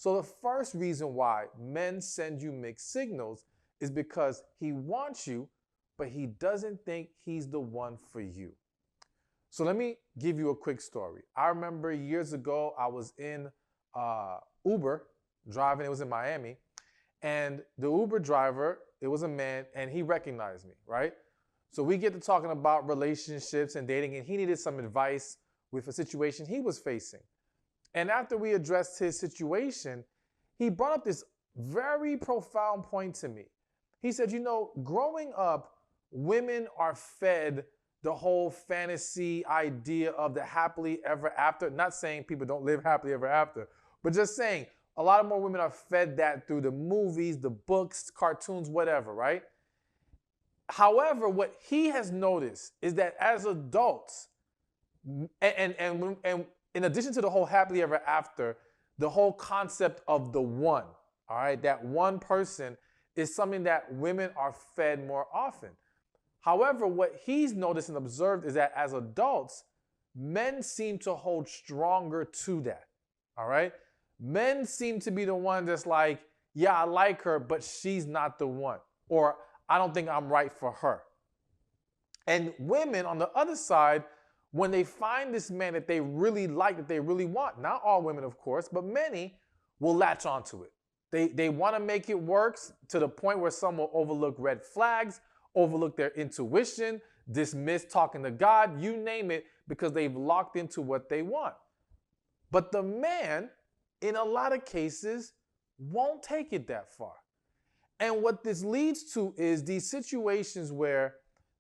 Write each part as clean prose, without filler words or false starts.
So the first reason why men send you mixed signals is because he wants you, but he doesn't think he's the one for you. So let me give you a quick story. I remember years ago, I was in Uber driving, it was in Miami, and the Uber driver, it was a man, and he recognized me, right? So we get to talking about relationships and dating, and he needed some advice with a situation he was facing. And after we addressed his situation, he brought up this very profound point to me. He said, growing up, women are fed the whole fantasy idea of the happily ever after. Not saying people don't live happily ever after, but just saying a lot of more women are fed that through the movies, the books, cartoons, whatever, right? However, what he has noticed is that as adults, and in addition to the whole happily ever after, the whole concept of the one, all right, that one person is something that women are fed more often. However, what he's noticed and observed is that as adults, men seem to hold stronger to that, all right? Men seem to be the one that's like, yeah, I like her, but she's not the one. Or I don't think I'm right for her. And women on the other side, when they find this man that they really like, that they really want, not all women, of course, but many will latch onto it. They want to make it work to the point where some will overlook red flags, overlook their intuition, dismiss talking to God, you name it, because they've locked into what they want. But the man, in a lot of cases, won't take it that far. And what this leads to is these situations where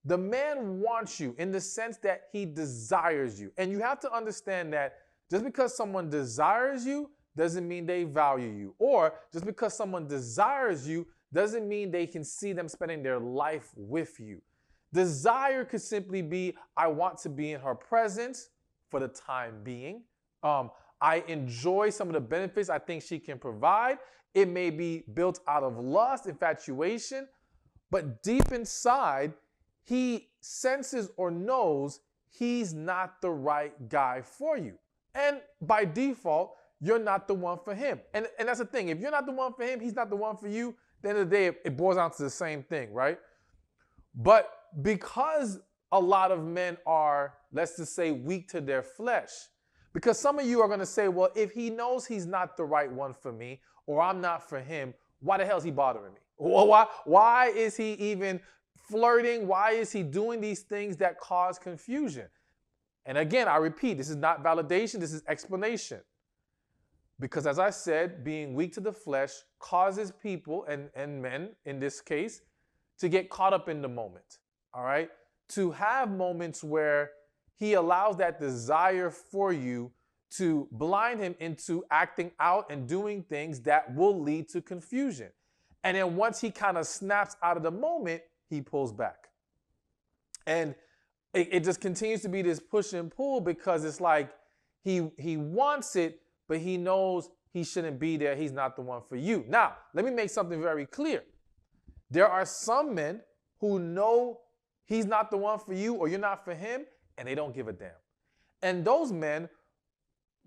the man wants you in the sense that he desires you. And you have to understand that just because someone desires you doesn't mean they value you. Or just because someone desires you doesn't mean they can see them spending their life with you. Desire could simply be, I want to be in her presence for the time being. I enjoy some of the benefits I think she can provide. It may be built out of lust, infatuation, but deep inside, he senses or knows he's not the right guy for you. And by default, you're not the one for him. And that's the thing. If you're not the one for him, he's not the one for you. At the end of the day, it boils down to the same thing, right? But because a lot of men are, let's just say, weak to their flesh, because some of you are going to say, well, if he knows he's not the right one for me, or I'm not for him, why the hell is he bothering me? Why is he even flirting? Why is he doing these things that cause confusion? And again, I repeat, this is not validation, this is explanation. Because as I said, being weak to the flesh causes people, and men in this case, to get caught up in the moment, all right? To have moments where he allows that desire for you to blind him into acting out and doing things that will lead to confusion. And then once he kind of snaps out of the moment, he pulls back. And it just continues to be this push and pull because it's like he wants it, but he knows he shouldn't be there. He's not the one for you. Now, let me make something very clear. There are some men who know he's not the one for you or you're not for him, and they don't give a damn. And those men,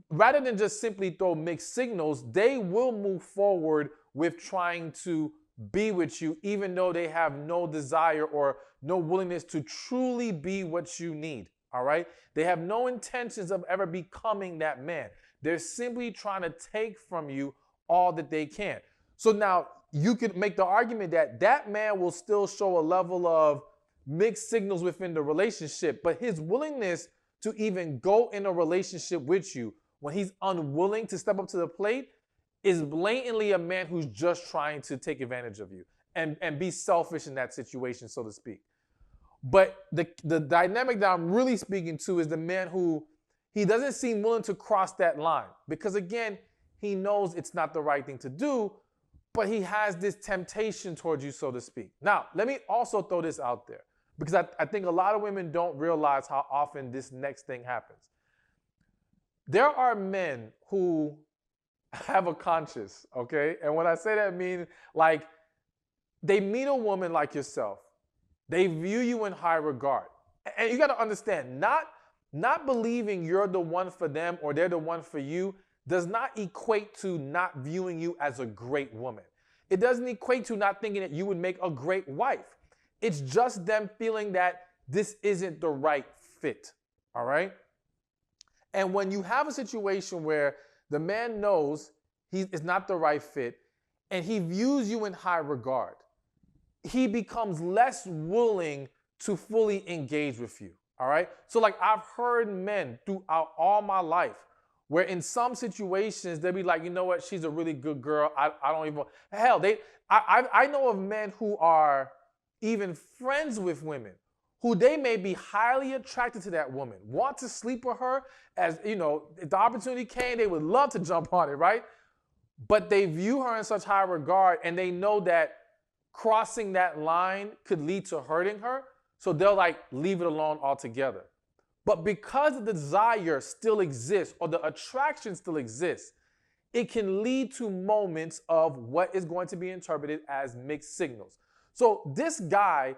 rather than just simply throw mixed signals, they will move forward with trying to be with you, even though they have no desire or no willingness to truly be what you need, all right? They have no intentions of ever becoming that man. They're simply trying to take from you all that they can. So now you could make the argument that that man will still show a level of mixed signals within the relationship, but his willingness to even go in a relationship with you when he's unwilling to step up to the plate is blatantly a man who's just trying to take advantage of you and be selfish in that situation, so to speak. But the dynamic that I'm really speaking to is the man who he doesn't seem willing to cross that line because, again, he knows it's not the right thing to do, but he has this temptation towards you, so to speak. Now, let me also throw this out there because I think a lot of women don't realize how often this next thing happens. There are men who have a conscience, okay? And when I say that, I mean, like, they meet a woman like yourself. They view you in high regard. And you got to understand, not believing you're the one for them or they're the one for you does not equate to not viewing you as a great woman. It doesn't equate to not thinking that you would make a great wife. It's just them feeling that this isn't the right fit, all right? And when you have a situation where the man knows he is not the right fit and he views you in high regard, he becomes less willing to fully engage with you, all right? So like I've heard men throughout all my life where in some situations they'll be like, you know what, she's a really good girl. I don't even, hell, I know of men who are even friends with women who they may be highly attracted to that woman, want to sleep with her, as you know, if the opportunity came, they would love to jump on it, right? But they view her in such high regard and they know that crossing that line could lead to hurting her, so they'll like leave it alone altogether. But because the desire still exists or the attraction still exists, it can lead to moments of what is going to be interpreted as mixed signals. So this guy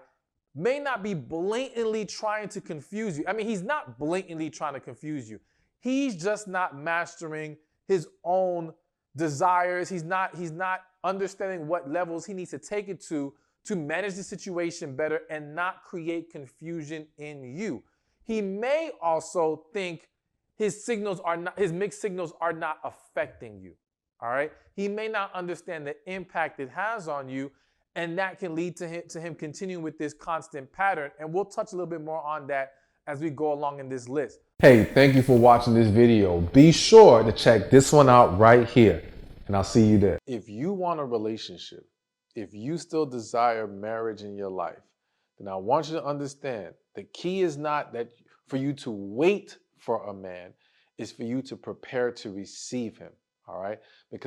may not be blatantly trying to confuse you. I mean, he's not blatantly trying to confuse you. He's just not mastering his own desires. He's not understanding what levels he needs to take it to manage the situation better and not create confusion in you. He may also think his mixed signals are not affecting you. All right. He may not understand the impact it has on you, and that can lead to him continuing with this constant pattern. And we'll touch a little bit more on that as we go along in this list. Hey, thank you for watching this video. Be sure to check this one out right here, and I'll see you there. If you want a relationship, if you still desire marriage in your life, then I want you to understand the key is not that for you to wait for a man, it's for you to prepare to receive him. All right? Because